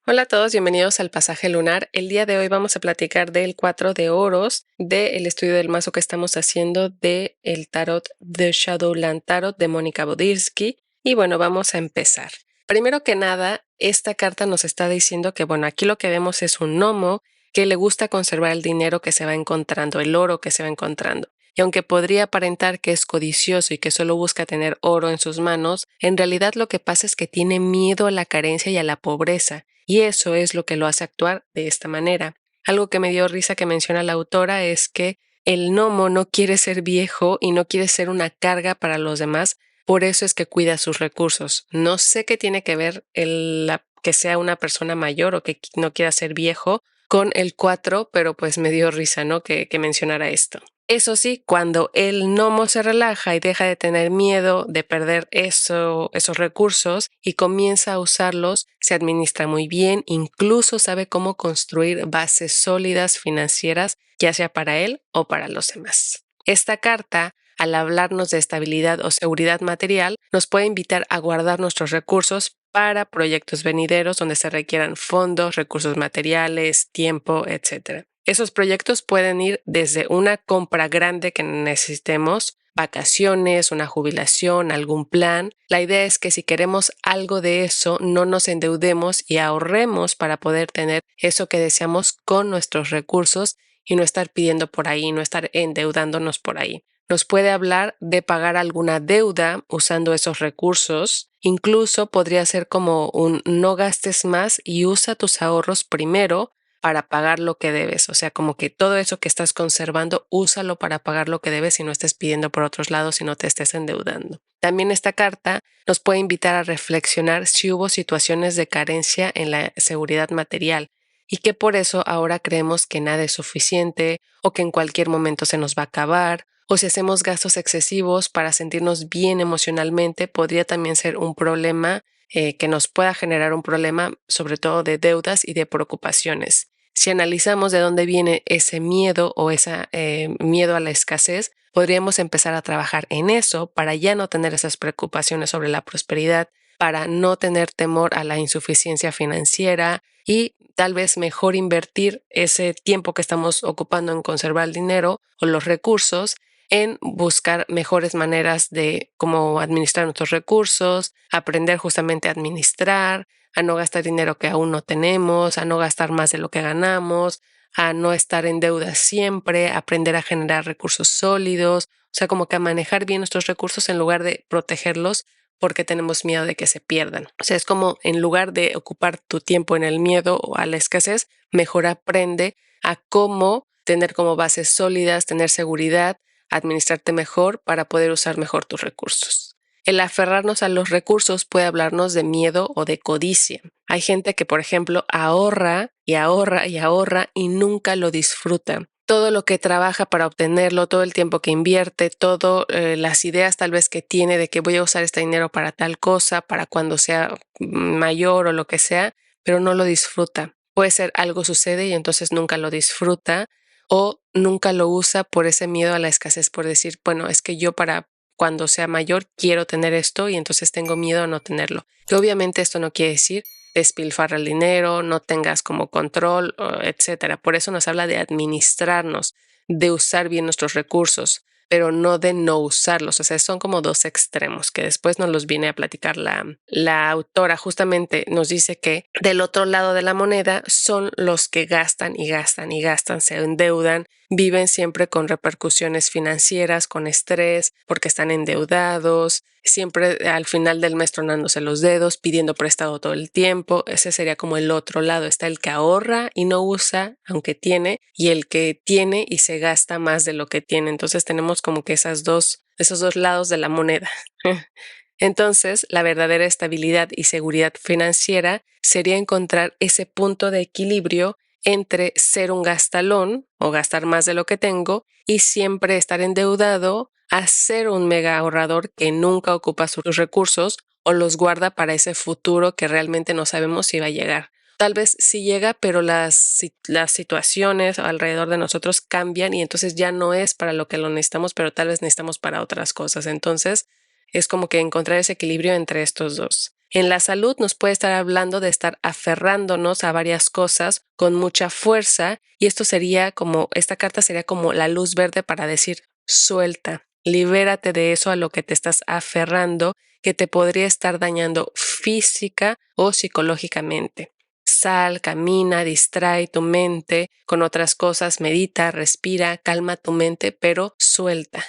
Hola a todos, bienvenidos al Pasaje Lunar. El día de hoy vamos a platicar del 4 de oros, del estudio del mazo que estamos haciendo del tarot The Shadowland Tarot de Mónica Bodirsky. Y bueno, vamos a empezar. Primero que nada, esta carta nos está diciendo que, bueno, aquí lo que vemos es un gnomo que le gusta conservar el dinero que se va encontrando, el oro que se va encontrando. Y aunque podría aparentar que es codicioso y que solo busca tener oro en sus manos, en realidad lo que pasa es que tiene miedo a la carencia y a la pobreza. Y eso es lo que lo hace actuar de esta manera. Algo que me dio risa que menciona la autora es que el gnomo no quiere ser viejo y no quiere ser una carga para los demás, por eso es que cuida sus recursos. No sé qué tiene que ver que sea una persona mayor o que no quiera ser viejo con el 4, pero pues me dio risa, ¿no? Que mencionara esto. Eso sí, cuando el gnomo se relaja y deja de tener miedo de perder esos recursos y comienza a usarlos, se administra muy bien, incluso sabe cómo construir bases sólidas financieras, ya sea para él o para los demás. Esta carta, al hablarnos de estabilidad o seguridad material, nos puede invitar a guardar nuestros recursos para proyectos venideros donde se requieran fondos, recursos materiales, tiempo, etc. Esos proyectos pueden ir desde una compra grande que necesitemos, vacaciones, una jubilación, algún plan. La idea es que si queremos algo de eso, no nos endeudemos y ahorremos para poder tener eso que deseamos con nuestros recursos y no estar pidiendo por ahí, no estar endeudándonos por ahí. Nos puede hablar de pagar alguna deuda usando esos recursos. Incluso podría ser como un no gastes más y usa tus ahorros primero para pagar lo que debes. O sea, como que todo eso que estás conservando, úsalo para pagar lo que debes y no estés pidiendo por otros lados y no te estés endeudando. También esta carta nos puede invitar a reflexionar si hubo situaciones de carencia en la seguridad material y que por eso ahora creemos que nada es suficiente o que en cualquier momento se nos va a acabar, o si hacemos gastos excesivos para sentirnos bien emocionalmente, podría también ser un problema que nos pueda generar un problema, sobre todo de deudas y de preocupaciones. Si analizamos de dónde viene ese miedo o ese miedo a la escasez, podríamos empezar a trabajar en eso para ya no tener esas preocupaciones sobre la prosperidad, para no tener temor a la insuficiencia financiera y tal vez mejor invertir ese tiempo que estamos ocupando en conservar el dinero o los recursos en buscar mejores maneras de cómo administrar nuestros recursos, aprender justamente a administrar, a no gastar dinero que aún no tenemos, a no gastar más de lo que ganamos, a no estar en deuda siempre, aprender a generar recursos sólidos, o sea, como que a manejar bien nuestros recursos en lugar de protegerlos porque tenemos miedo de que se pierdan. O sea, es como en lugar de ocupar tu tiempo en el miedo o a la escasez, mejor aprende a cómo tener como bases sólidas, tener seguridad, administrarte mejor para poder usar mejor tus recursos. El aferrarnos a los recursos puede hablarnos de miedo o de codicia. Hay gente que, por ejemplo, ahorra y ahorra y ahorra y nunca lo disfruta. Todo lo que trabaja para obtenerlo, todo el tiempo que invierte, todas las ideas tal vez que tiene de que voy a usar este dinero para tal cosa, para cuando sea mayor o lo que sea, pero no lo disfruta. Puede ser algo sucede y entonces nunca lo disfruta o nunca lo usa por ese miedo a la escasez, por decir, bueno, es que yo para cuando sea mayor quiero tener esto y entonces tengo miedo a no tenerlo. Que obviamente esto no quiere decir despilfarra el dinero, no tengas como control, etcétera. Por eso nos habla de administrarnos, de usar bien nuestros recursos, pero no de no usarlos. O sea, son como dos extremos que después nos los viene a platicar la autora. Justamente nos dice que del otro lado de la moneda son los que gastan y gastan y gastan, se endeudan, viven siempre con repercusiones financieras, con estrés, porque están endeudados, siempre al final del mes tronándose los dedos, pidiendo prestado todo el tiempo. Ese sería como el otro lado. Está el que ahorra y no usa, aunque tiene, y el que tiene y se gasta más de lo que tiene. Entonces tenemos como que esos dos lados de la moneda. Entonces, la verdadera estabilidad y seguridad financiera sería encontrar ese punto de equilibrio entre ser un gastalón o gastar más de lo que tengo y siempre estar endeudado a ser un mega ahorrador que nunca ocupa sus recursos o los guarda para ese futuro que realmente no sabemos si va a llegar. Tal vez sí llega, pero las situaciones alrededor de nosotros cambian y entonces ya no es para lo que lo necesitamos, pero tal vez necesitamos para otras cosas. Entonces, es como que encontrar ese equilibrio entre estos dos. En la salud nos puede estar hablando de estar aferrándonos a varias cosas con mucha fuerza y esta carta sería como la luz verde para decir suelta, libérate de eso a lo que te estás aferrando que te podría estar dañando física o psicológicamente. Sal, camina, distrae tu mente con otras cosas, medita, respira, calma tu mente, pero suelta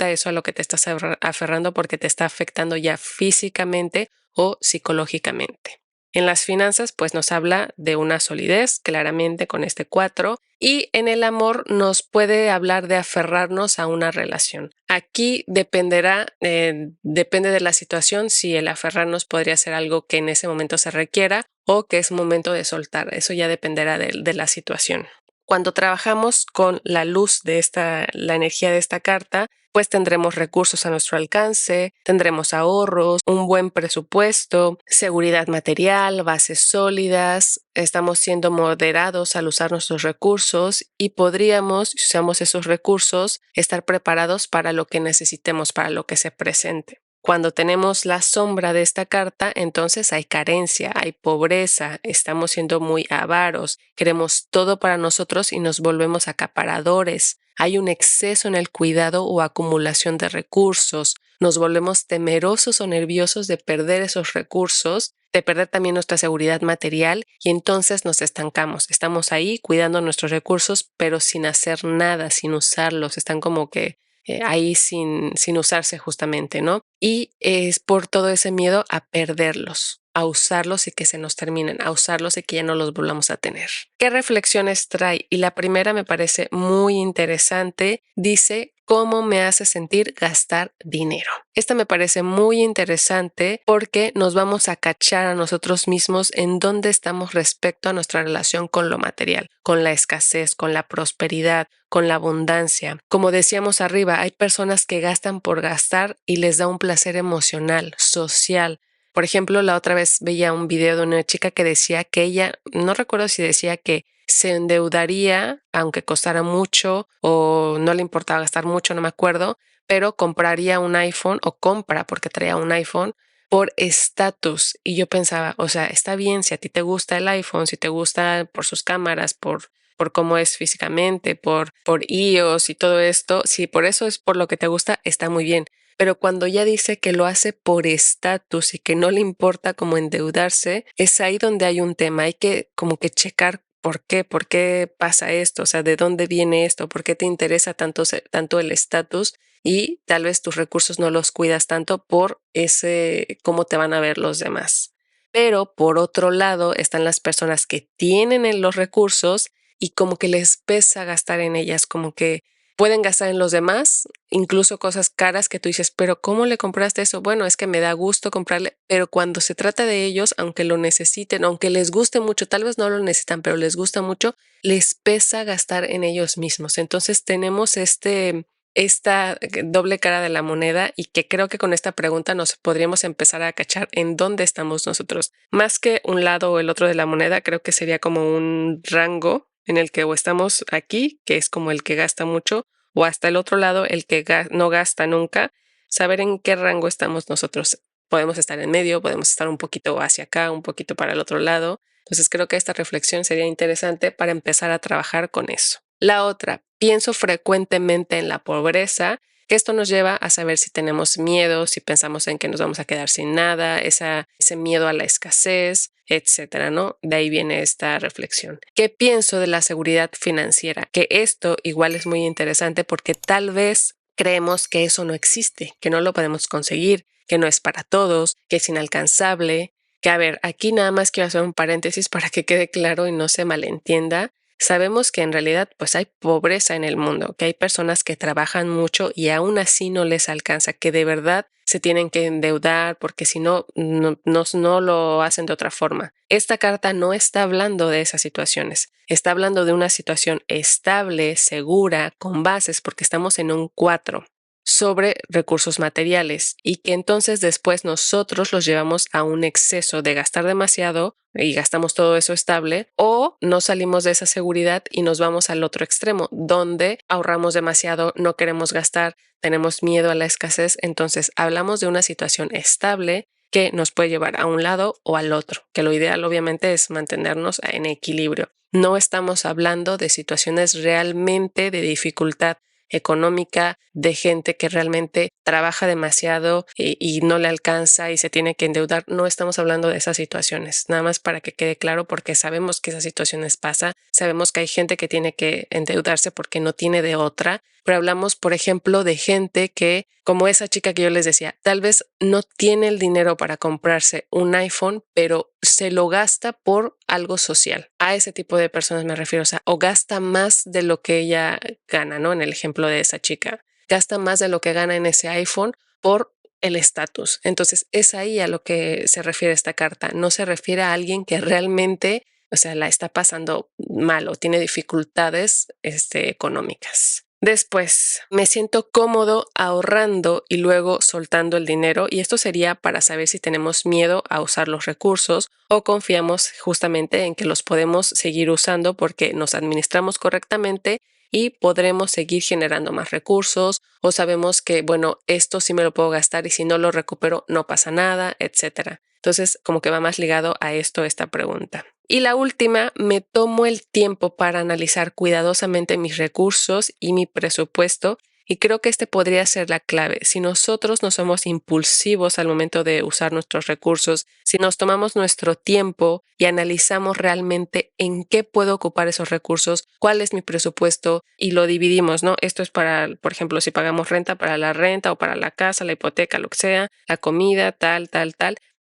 eso a lo que te estás aferrando porque te está afectando ya físicamente o psicológicamente. En las finanzas, pues nos habla de una solidez, claramente con este 4, y en el amor nos puede hablar de aferrarnos a una relación. Aquí depende de la situación si el aferrarnos podría ser algo que en ese momento se requiera o que es momento de soltar. Eso ya dependerá de la situación. Cuando trabajamos con la luz la energía de esta carta, pues tendremos recursos a nuestro alcance, tendremos ahorros, un buen presupuesto, seguridad material, bases sólidas, estamos siendo moderados al usar nuestros recursos y podríamos, si usamos esos recursos, estar preparados para lo que necesitemos, para lo que se presente. Cuando tenemos la sombra de esta carta, entonces hay carencia, hay pobreza, estamos siendo muy avaros, queremos todo para nosotros y nos volvemos acaparadores. Hay un exceso en el cuidado o acumulación de recursos, nos volvemos temerosos o nerviosos de perder esos recursos, de perder también nuestra seguridad material y entonces nos estancamos. Estamos ahí cuidando nuestros recursos, pero sin hacer nada, sin usarlos, están como que ahí sin usarse justamente, ¿no? Y es por todo ese miedo a perderlos, a usarlos y que se nos terminen, a usarlos y que ya no los volvamos a tener. ¿Qué reflexiones trae? Y la primera me parece muy interesante. Dice, ¿cómo me hace sentir gastar dinero? Esta me parece muy interesante porque nos vamos a cachar a nosotros mismos en dónde estamos respecto a nuestra relación con lo material, con la escasez, con la prosperidad, con la abundancia. Como decíamos arriba, hay personas que gastan por gastar y les da un placer emocional, social. Por ejemplo, la otra vez veía un video de una chica que decía que ella, no recuerdo si decía que se endeudaría aunque costara mucho o no le importaba gastar mucho, no me acuerdo, pero compraría un iPhone o compra porque traía un iPhone por estatus. Y yo pensaba, o sea, está bien si a ti te gusta el iPhone, si te gusta por sus cámaras, por cómo es físicamente, por iOS y todo esto, si por eso es por lo que te gusta, está muy bien. Pero cuando ya dice que lo hace por estatus y que no le importa como endeudarse, es ahí donde hay un tema. Hay que como que checar por qué pasa esto, o sea, de dónde viene esto, por qué te interesa tanto el estatus y tal vez tus recursos no los cuidas tanto por ese cómo te van a ver los demás. Pero por otro lado están las personas que tienen los recursos y como que les pesa gastar en ellas, como que pueden gastar en los demás, incluso cosas caras que tú dices, pero ¿cómo le compraste eso? Bueno, es que me da gusto comprarle, pero cuando se trata de ellos, aunque lo necesiten, aunque les guste mucho, tal vez no lo necesitan, pero les gusta mucho, les pesa gastar en ellos mismos. Entonces tenemos esta doble cara de la moneda y que creo que con esta pregunta nos podríamos empezar a cachar en dónde estamos nosotros. Más que un lado o el otro de la moneda, creo que sería como un rango en el que o estamos aquí, que es como el que gasta mucho, o hasta el otro lado, el que no gasta nunca, saber en qué rango estamos nosotros. Podemos estar en medio, podemos estar un poquito hacia acá, un poquito para el otro lado. Entonces creo que esta reflexión sería interesante para empezar a trabajar con eso. La otra, pienso frecuentemente en la pobreza, que esto nos lleva a saber si tenemos miedo, si pensamos en que nos vamos a quedar sin nada, ese miedo a la escasez, etcétera, ¿no? De ahí viene esta reflexión. ¿Qué pienso de la seguridad financiera? Que esto igual es muy interesante porque tal vez creemos que eso no existe, que no lo podemos conseguir, que no es para todos, que es inalcanzable, que a ver, aquí nada más quiero hacer un paréntesis para que quede claro y no se malentienda. Sabemos que en realidad pues hay pobreza en el mundo, que hay personas que trabajan mucho y aún así no les alcanza, que de verdad se tienen que endeudar porque si no, no lo hacen de otra forma. Esta carta no está hablando de esas situaciones, está hablando de una situación estable, segura, con bases, porque estamos en un 4 sobre recursos materiales y que entonces después nosotros los llevamos a un exceso de gastar demasiado y gastamos todo eso estable o no salimos de esa seguridad y nos vamos al otro extremo donde ahorramos demasiado, no queremos gastar, tenemos miedo a la escasez, entonces hablamos de una situación estable que nos puede llevar a un lado o al otro, que lo ideal obviamente es mantenernos en equilibrio. No estamos hablando de situaciones realmente de dificultad económica, de gente que realmente trabaja demasiado y no le alcanza y se tiene que endeudar. No estamos hablando de esas situaciones, nada más para que quede claro, porque sabemos que esas situaciones pasan, sabemos que hay gente que tiene que endeudarse porque no tiene de otra, pero hablamos, por ejemplo, de gente que, como esa chica que yo les decía, tal vez no tiene el dinero para comprarse un iPhone, pero se lo gasta por algo social. A ese tipo de personas me refiero, o sea, o gasta más de lo que ella gana, ¿no? En el ejemplo de esa chica, gasta más de lo que gana en ese iPhone por el estatus. Entonces, es ahí a lo que se refiere esta carta. No se refiere a alguien que realmente, o sea, la está pasando mal o tiene dificultades económicas. Después, me siento cómodo ahorrando y luego soltando el dinero, y esto sería para saber si tenemos miedo a usar los recursos o confiamos justamente en que los podemos seguir usando porque nos administramos correctamente y podremos seguir generando más recursos, o sabemos que, bueno, esto sí me lo puedo gastar y si no lo recupero no pasa nada, etcétera. Entonces, como que va más ligado a esto esta pregunta. Y la última, me tomo el tiempo para analizar cuidadosamente mis recursos y mi presupuesto, y creo que podría ser la clave. Si nosotros no somos impulsivos al momento de usar nuestros recursos, si nos tomamos nuestro tiempo y analizamos realmente en qué puedo ocupar esos recursos, cuál es mi presupuesto y lo dividimos, ¿no? Esto es para, por ejemplo, si pagamos renta, para la renta o para la casa, la hipoteca, lo que sea, la comida, tal.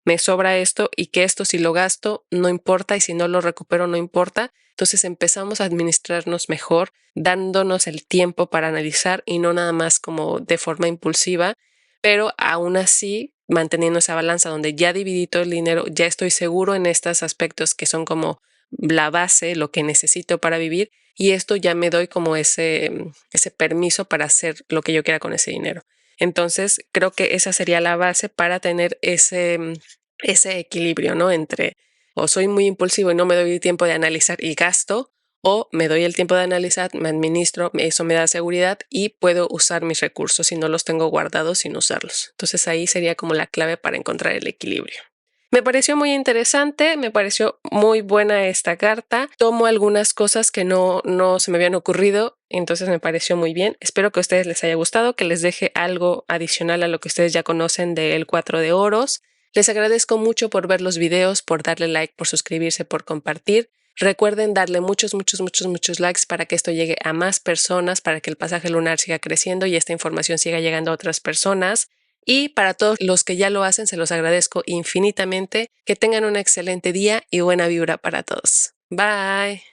Me sobra esto y que esto si lo gasto no importa y si no lo recupero no importa. Entonces empezamos a administrarnos mejor, dándonos el tiempo para analizar y no nada más como de forma impulsiva, pero aún así manteniendo esa balanza donde ya dividí todo el dinero, ya estoy seguro en estos aspectos que son como la base, lo que necesito para vivir, y esto ya me doy como ese permiso para hacer lo que yo quiera con ese dinero. Entonces, creo que esa sería la base para tener ese equilibrio, ¿no? Entre o soy muy impulsivo y no me doy el tiempo de analizar y gasto, o me doy el tiempo de analizar, me administro, eso me da seguridad y puedo usar mis recursos y no los tengo guardados sin usarlos. Entonces, ahí sería como la clave para encontrar el equilibrio. Me pareció muy interesante, me pareció muy buena esta carta. Tomo algunas cosas que no se me habían ocurrido, entonces me pareció muy bien. Espero que a ustedes les haya gustado, que les deje algo adicional a lo que ustedes ya conocen del 4 de oros. Les agradezco mucho por ver los videos, por darle like, por suscribirse, por compartir. Recuerden darle muchos likes para que esto llegue a más personas, para que el pasaje lunar siga creciendo y esta información siga llegando a otras personas. Y para todos los que ya lo hacen, se los agradezco infinitamente. Que tengan un excelente día y buena vibra para todos. Bye.